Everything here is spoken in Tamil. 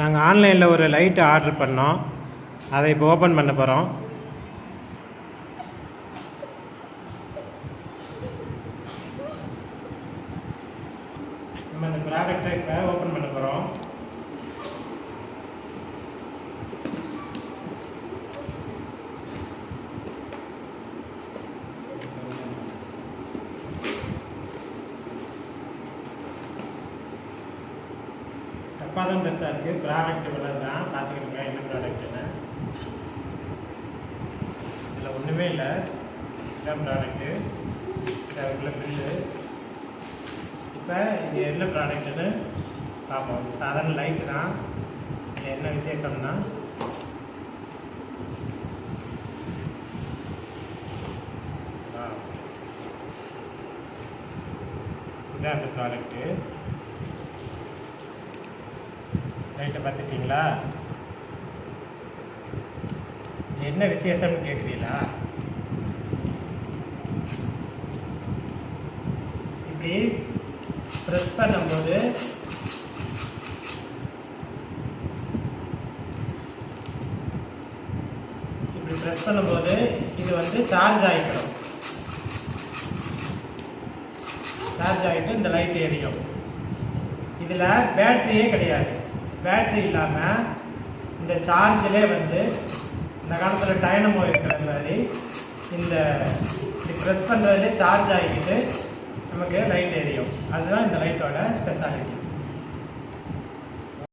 நாங்கள் ஆன்லைனில் ஒரு லைட்டு ஆர்டர் பண்ணோம். அதை இப்போ ஓப்பன் பண்ண போகிறோம். நம்ம இந்த ப்ராடக்டை இப்போ ஓப்பன் பண்ண போகிறோம். தப்பாக தான் பெருசாக இருக்குது. ப்ராடக்ட் இவ்வளோ தான். பார்த்துக்கிட்டு என்ன ப்ராடக்ட்டுன்னு. இதில் ஒன்றுமே இல்லை. இதான் ப்ராடக்ட்டு. இதுக்குள்ள பில்லு. இப்போ இது என்ன ப்ராடக்ட்டுன்னு பார்ப்போம். சாதாரண லைட்டு தான். இது என்ன விசேஷம்னா இதான் அந்த ப்ராடக்ட்டு. லைட்டை பார்த்துட்டிங்களா? என்ன விசேஷம்னு கேட்குறீங்களா? இப்படி ப்ரெஸ் பண்ணும்போது இது வந்து சார்ஜ் ஆகிக்கணும். சார்ஜ் ஆகிட்டு இந்த லைட் எரியும். இதில் பேட்டரியே கிடையாது. பேட்ரி இல்லாமல் இந்த சார்ஜிலே வந்து இந்த காலத்தில் டைனமோ இருக்கிற மாதிரி இந்த ப்ரெஸ் பண்ணுறதுலே சார்ஜ் ஆகிக்கிட்டு நமக்கு லைட் எரியும். அதுதான் இந்த லைட்டோட ஸ்பெஷாலிட்டி.